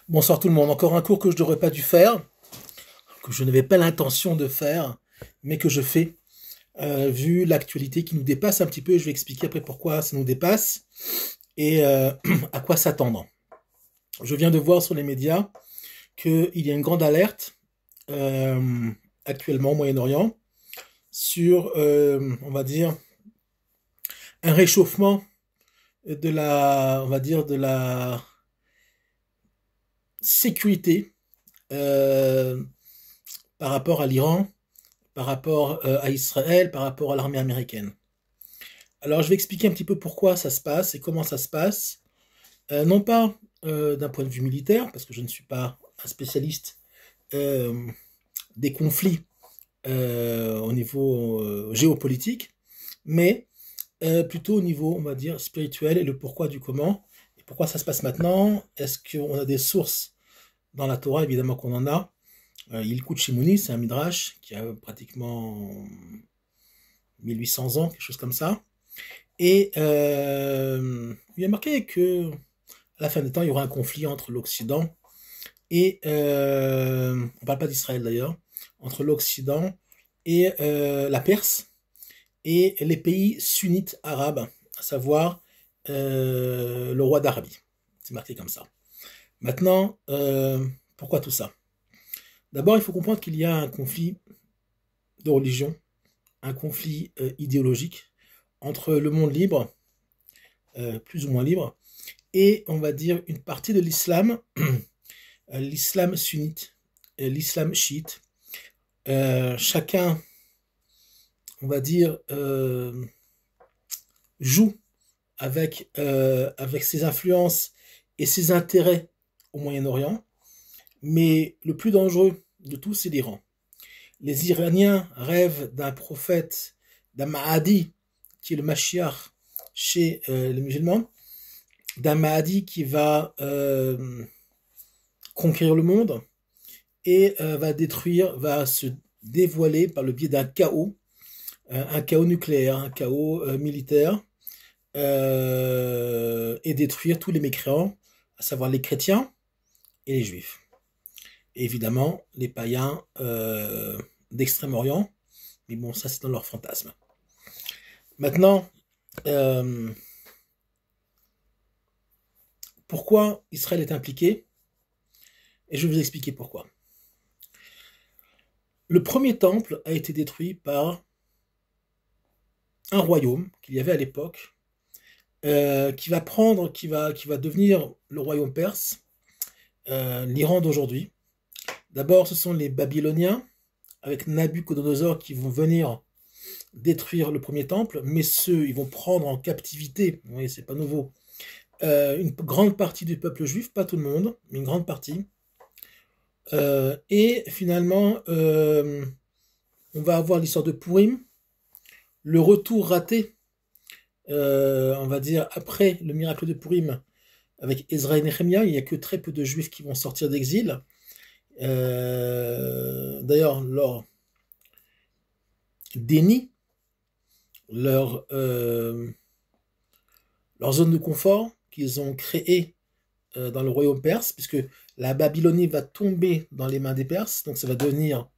Bonsoir tout le monde. Encore un cours que je n'aurais pas dû faire, que je n'avais pas l'intention de faire, mais que je fais, vu l'actualité qui nous dépasse un petit peu. Je vais expliquer après pourquoi ça nous dépasse et à quoi s'attendre. Je viens de voir sur les médias qu'il y a une grande alerte actuellement au Moyen-Orient sur, on va dire, un réchauffement de la, on va dire, de la sécurité euh, par rapport à l'Iran, par rapport à Israël, par rapport à l'armée américaine. Alors je vais expliquer un petit peu pourquoi ça se passe et comment ça se passe, non pas d'un point de vue militaire, parce que je ne suis pas un spécialiste euh, des conflits au niveau géopolitique, mais plutôt au niveau, on va dire, spirituel et le pourquoi du comment, et pourquoi ça se passe maintenant. Est-ce qu'on a des sources dans la Torah? Évidemment qu'on en a. Yilkut Shimoni, c'est un midrash qui a pratiquement 1800 ans, quelque chose comme ça. Et il y a marqué que à la fin des temps, il y aura un conflit entre l'Occident et on parle pas d'Israël d'ailleurs, entre l'Occident et la Perse et les pays sunnites arabes, à savoir le roi d'Arabie. C'est marqué comme ça. Maintenant, pourquoi tout ça? D'abord, il faut comprendre qu'il y a un conflit de religion, un conflit idéologique entre le monde libre, plus ou moins libre, et on va dire une partie de l'islam, l'islam sunnite, l'islam chiite. Chacun, on va dire, joue avec ses influences et ses intérêts au Moyen-Orient, mais le plus dangereux de tout, c'est l'Iran. Les Iraniens rêvent d'un prophète, d'un Mahdi, qui est le Mashiach chez les musulmans, d'un Mahdi qui va conquérir le monde et va se dévoiler par le biais d'un chaos, un chaos nucléaire, un chaos militaire, et détruire tous les mécréants, à savoir les chrétiens et les juifs. Et évidemment, les païens d'Extrême-Orient, mais bon, ça c'est dans leur fantasme. Maintenant, euh, pourquoi Israël est impliqué? Et je vais vous expliquer pourquoi. Le premier temple a été détruit par un royaume qu'il y avait à l'époque, qui va devenir le royaume perse, l'Iran d'aujourd'hui. D'abord, ce sont les Babyloniens, avec Nabucodonosor, qui vont venir détruire le premier temple, mais ils vont prendre en captivité, vous voyez, c'est pas nouveau, une grande partie du peuple juif, pas tout le monde, mais une grande partie. Et finalement, on va avoir l'histoire de Purim, le retour raté, on va dire, après le miracle de Purim, avec Ezra et Nehemia. Il n'y a que très peu de juifs qui vont sortir d'exil. D'ailleurs, leur déni, leur, leur zone de confort qu'ils ont créée dans le royaume perse, puisque la Babylonie va tomber dans les mains des Perses, donc ça va devenir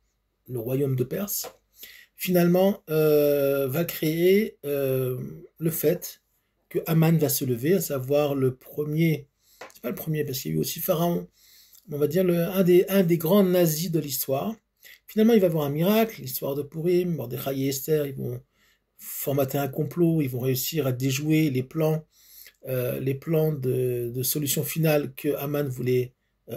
le royaume de Perse, finalement va créer le fait que Aman va se lever, à savoir le premier, c'est pas le premier, parce qu'il y a eu aussi Pharaon, on va dire un des grands nazis de l'histoire. Finalement, il va y avoir un miracle, l'histoire de Purim, Mordechai et Esther, ils vont formater un complot, ils vont réussir à déjouer les plans de solution finale que Haman voulait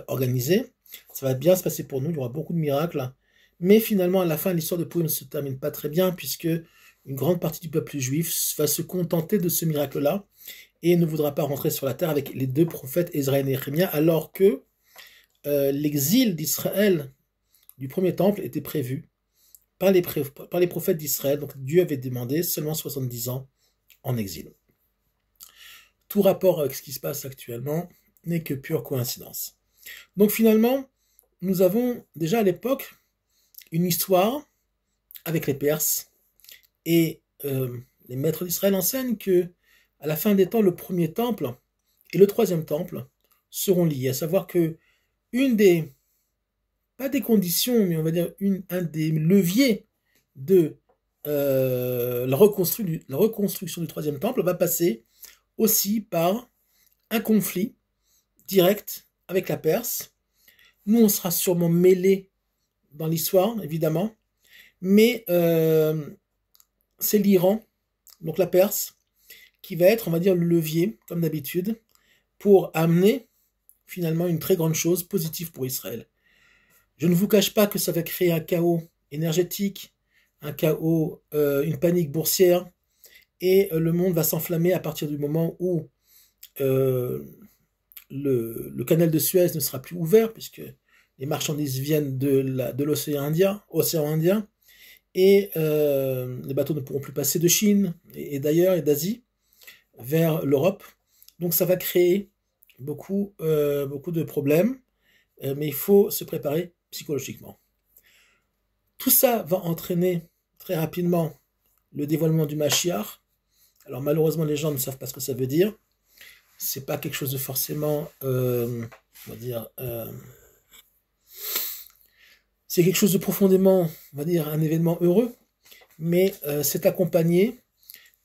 organiser. Ça va bien se passer pour nous, il y aura beaucoup de miracles. Mais finalement, à la fin, l'histoire de Purim ne se termine pas très bien, puisque une grande partie du peuple juif va se contenter de ce miracle-là et ne voudra pas rentrer sur la terre avec les deux prophètes, Ezra et Nehemia, alors que l'exil d'Israël du premier temple était prévu par les prophètes d'Israël. Donc Dieu avait demandé seulement 70 ans en exil. Tout rapport avec ce qui se passe actuellement n'est que pure coïncidence. Donc finalement, nous avons déjà à l'époque une histoire avec les Perses, et les maîtres d'Israël enseignent que à la fin des temps, le premier temple et le troisième temple seront liés, à savoir que une des, pas des conditions, mais on va dire un des leviers de la reconstruction du troisième temple va passer aussi par un conflit direct avec la Perse. Nous, on sera sûrement mêlés dans l'histoire, évidemment, mais c'est l'Iran, donc la Perse, qui va être, on va dire, le levier, comme d'habitude, pour amener finalement une très grande chose positive pour Israël. Je ne vous cache pas que ça va créer un chaos énergétique, un chaos, une panique boursière, et le monde va s'enflammer à partir du moment où le canal de Suez ne sera plus ouvert, puisque les marchandises viennent de l'océan Indien, et les bateaux ne pourront plus passer de Chine et d'ailleurs et d'Asie vers l'Europe. Donc ça va créer beaucoup de problèmes, mais il faut se préparer psychologiquement. Tout ça va entraîner très rapidement le dévoilement du Mashiach. Alors malheureusement les gens ne savent pas ce que ça veut dire. C'est pas quelque chose de forcément, on va dire, c'est quelque chose de profondément, on va dire, un événement heureux, mais c'est accompagné,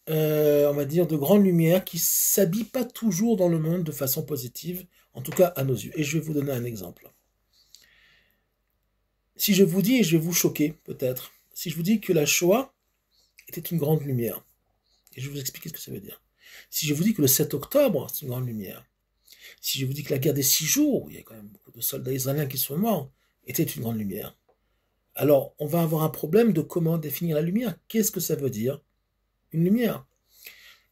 on va dire, de grandes lumières qui s'habillent pas toujours dans le monde de façon positive, en tout cas à nos yeux. Et je vais vous donner un exemple. Si je vous dis, et je vais vous choquer peut-être, si je vous dis que la Shoah était une grande lumière, et je vais vous expliquer ce que ça veut dire. Si je vous dis que le 7 octobre, c'est une grande lumière, si je vous dis que la guerre des 6 jours, où il y a quand même beaucoup de soldats israéliens qui sont morts, était une grande lumière, alors on va avoir un problème de comment définir la lumière. Qu'est-ce que ça veut dire, une lumière?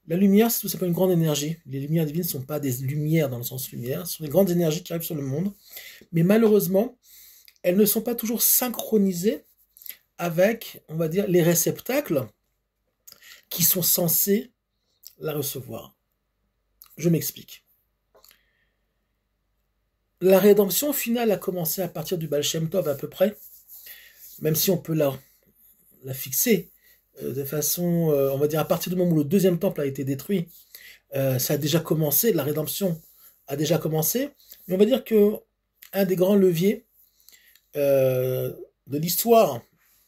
La lumière, c'est tout simplement une grande énergie. Les lumières divines ne sont pas des lumières dans le sens lumière, ce sont des grandes énergies qui arrivent sur le monde, mais malheureusement, elles ne sont pas toujours synchronisées avec, on va dire, les réceptacles qui sont censés la recevoir. Je m'explique. La rédemption finale a commencé à partir du Baal Shem Tov à peu près, même si on peut la fixer de façon, on va dire, à partir du moment où le deuxième temple a été détruit, ça a déjà commencé, la rédemption a déjà commencé, mais on va dire que un des grands leviers de l'histoire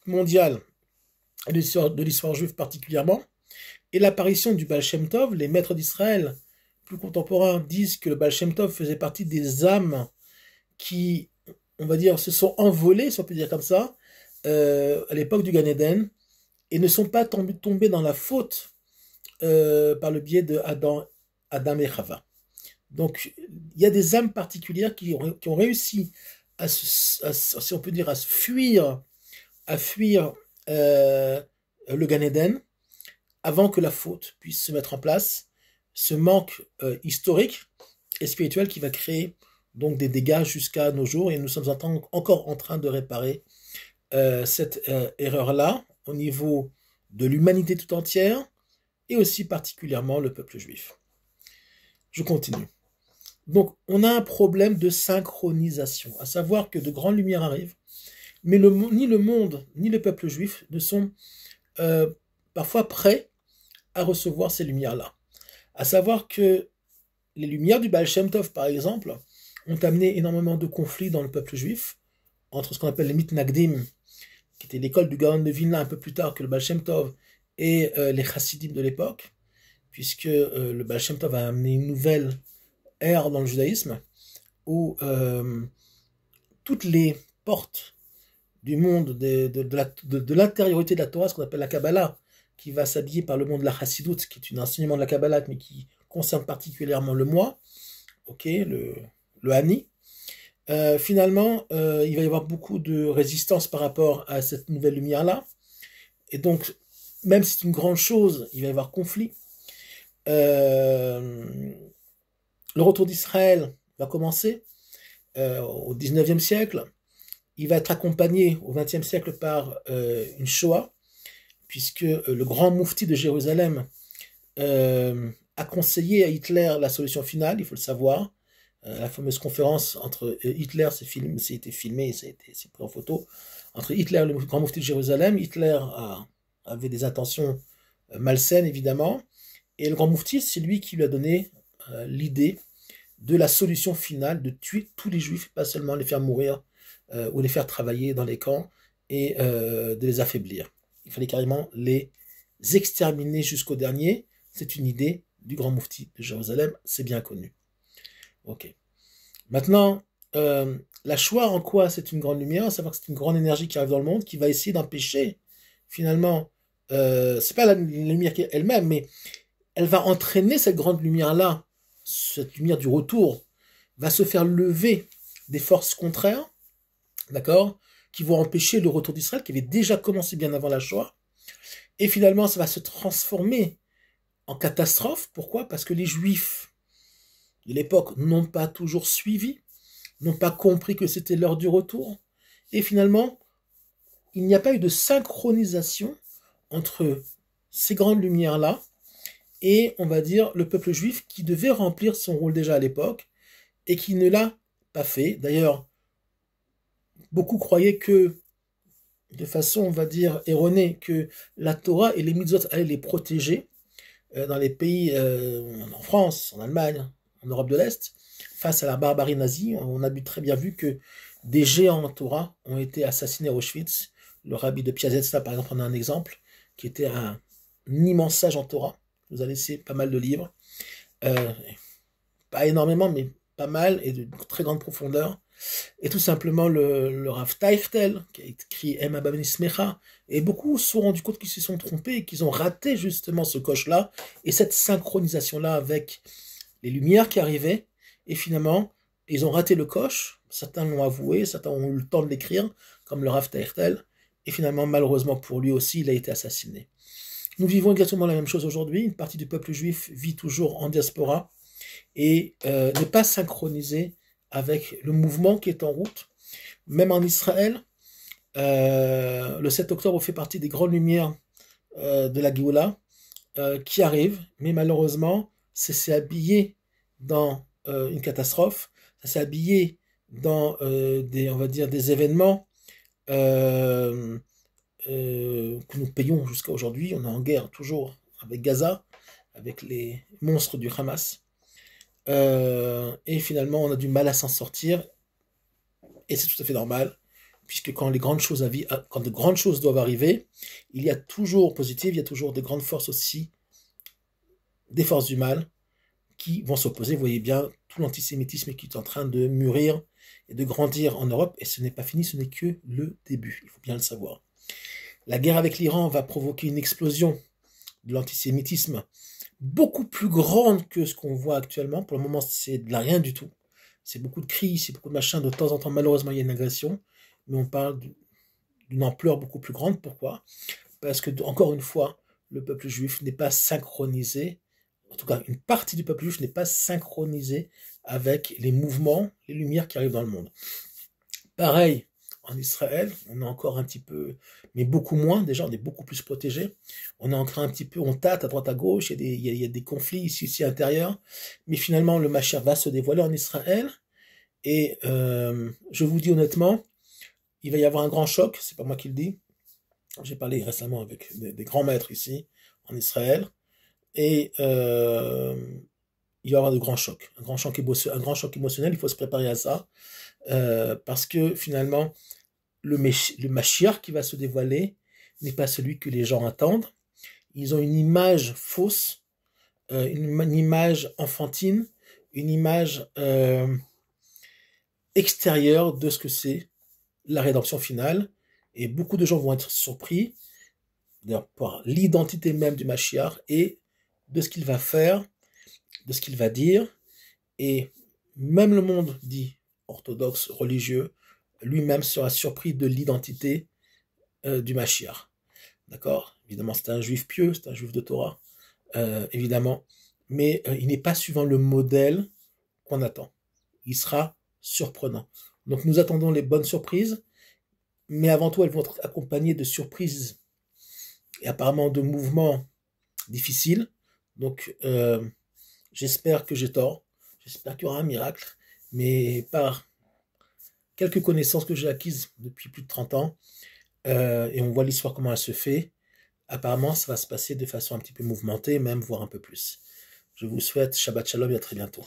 mondiale, et de l'histoire juive particulièrement, est l'apparition du Baal Shem Tov. Les maîtres d'Israël plus contemporains disent que le Baal Shem Tov faisait partie des âmes qui, on va dire, se sont envolées, si on peut dire comme ça, à l'époque du Gan Eden, et ne sont pas tombés dans la faute par le biais de Adam et Chava. Donc, il y a des âmes particulières qui ont réussi si on peut dire, à fuir le Gan Eden avant que la faute puisse se mettre en place, ce manque historique et spirituel qui va créer donc des dégâts jusqu'à nos jours, et nous sommes encore en train de réparer cette erreur-là au niveau de l'humanité tout entière et aussi particulièrement le peuple juif. Je continue. Donc on a un problème de synchronisation, à savoir que de grandes lumières arrivent, mais ni le monde ni le peuple juif ne sont parfois prêts à recevoir ces lumières-là. À savoir que les lumières du Baal Shem Tov, par exemple, ont amené énormément de conflits dans le peuple juif, entre ce qu'on appelle les Mitnagdim, qui était l'école du Gaon de Vilna un peu plus tard que le Baal Shem Tov, et les Chassidim de l'époque, puisque le Baal Shem Tov a amené une nouvelle ère dans le judaïsme, où toutes les portes du monde de l'intériorité de la Torah, ce qu'on appelle la Kabbalah, qui va s'habiller par le monde de la Chassidoute, qui est un enseignement de la Kabbalah, mais qui concerne particulièrement le moi, okay, le Hani. Finalement, il va y avoir beaucoup de résistance par rapport à cette nouvelle lumière-là. Et donc, même si c'est une grande chose, il va y avoir conflit. Le retour d'Israël va commencer au 19e siècle. Il va être accompagné au 20e siècle par une Shoah, puisque le grand moufti de Jérusalem a conseillé à Hitler la solution finale, il faut le savoir. La fameuse conférence entre Hitler, c'est été filmé et c'est pris en photo, entre Hitler et le grand moufti de Jérusalem. Hitler avait des intentions malsaines, évidemment, et le grand moufti, c'est lui qui lui a donné l'idée de la solution finale de tuer tous les juifs, pas seulement les faire mourir ou les faire travailler dans les camps et de les affaiblir. Il fallait carrément les exterminer jusqu'au dernier. C'est une idée du grand moufti de Jérusalem, c'est bien connu. Ok. Maintenant, la Shoah, en quoi c'est une grande lumière, à savoir que c'est une grande énergie qui arrive dans le monde, qui va essayer d'empêcher, finalement, c'est pas la lumière elle-même, mais elle va entraîner cette grande lumière-là, cette lumière du retour, va se faire lever des forces contraires, d'accord, qui vont empêcher le retour d'Israël, qui avait déjà commencé bien avant la Shoah, et finalement, ça va se transformer en catastrophe. Pourquoi? Parce que les Juifs de l'époque n'ont pas toujours suivi, n'ont pas compris que c'était l'heure du retour, et finalement, il n'y a pas eu de synchronisation entre ces grandes lumières-là et, on va dire, le peuple juif qui devait remplir son rôle déjà à l'époque et qui ne l'a pas fait. D'ailleurs, beaucoup croyaient que, de façon, on va dire, erronée, que la Torah et les mitzvot allaient les protéger dans les pays, en France, en Allemagne, en Europe de l'Est, face à la barbarie nazie. On a très bien vu que des géants en Torah ont été assassinés à Auschwitz. Le rabbi de Piazetza, par exemple, en a un exemple, qui était un immense sage en Torah. Il nous a laissé pas mal de livres. Pas énormément, mais pas mal, et de très grande profondeur. Et tout simplement, le Rav Teichtel, qui a écrit Emma Ben Ismecha, et beaucoup se sont rendus compte qu'ils se sont trompés, et qu'ils ont raté justement ce coche-là, et cette synchronisation-là avec les lumières qui arrivaient, et finalement, ils ont raté le coche. Certains l'ont avoué, certains ont eu le temps de l'écrire, comme le Rav Teichtel, et finalement, malheureusement pour lui aussi, il a été assassiné. Nous vivons exactement la même chose aujourd'hui. Une partie du peuple juif vit toujours en diaspora et n'est pas synchronisée avec le mouvement qui est en route. Même en Israël, le 7 octobre fait partie des grandes lumières de la Géoula qui arrivent, mais malheureusement, ça s'est habillé dans une catastrophe, ça s'est habillé dans on va dire, des événements que nous payons jusqu'à aujourd'hui. On est en guerre toujours avec Gaza, avec les monstres du Hamas. Et finalement, on a du mal à s'en sortir. Et c'est tout à fait normal, puisque quand de grandes choses doivent arriver, il y a toujours positif, il y a toujours de grandes forces aussi, des forces du mal, qui vont s'opposer. Vous voyez bien tout l'antisémitisme qui est en train de mûrir et de grandir en Europe, et ce n'est pas fini, ce n'est que le début, il faut bien le savoir. La guerre avec l'Iran va provoquer une explosion de l'antisémitisme beaucoup plus grande que ce qu'on voit actuellement. Pour le moment, c'est de la rien du tout. C'est beaucoup de cris, c'est beaucoup de machins. De temps en temps, malheureusement, il y a une agression. Mais on parle d'une ampleur beaucoup plus grande. Pourquoi? Parce que, encore une fois, le peuple juif n'est pas synchronisé. En tout cas, une partie du peuple juif n'est pas synchronisée avec les mouvements, les lumières qui arrivent dans le monde. Pareil, en Israël, on est encore un petit peu, mais beaucoup moins, déjà on est beaucoup plus protégé. On est encore un petit peu, on tâte à droite à gauche, il y a des conflits ici à l'intérieur, mais finalement le Mashiach va se dévoiler en Israël, et je vous dis honnêtement, il va y avoir un grand choc, c'est pas moi qui le dis, j'ai parlé récemment avec des grands maîtres ici, en Israël, et il va y avoir de grands chocs, un grand choc émotionnel, il faut se préparer à ça, parce que finalement, le Mashiach qui va se dévoiler n'est pas celui que les gens attendent. Ils ont une image fausse, une image enfantine, une image extérieure de ce que c'est la rédemption finale. Et beaucoup de gens vont être surpris par l'identité même du Mashiach et de ce qu'il va faire, de ce qu'il va dire. Et même le monde dit orthodoxe, religieux, lui-même sera surpris de l'identité du Mashiach. D'accord? Évidemment, c'est un juif pieux, c'est un juif de Torah, évidemment, mais il n'est pas suivant le modèle qu'on attend. Il sera surprenant. Donc nous attendons les bonnes surprises, mais avant tout, elles vont être accompagnées de surprises et apparemment de mouvements difficiles. Donc j'espère que j'ai tort, j'espère qu'il y aura un miracle, mais par quelques connaissances que j'ai acquises depuis plus de 30 ans, et on voit l'histoire comment elle se fait, apparemment ça va se passer de façon un petit peu mouvementée, même voire un peu plus. Je vous souhaite Shabbat Shalom et à très bientôt.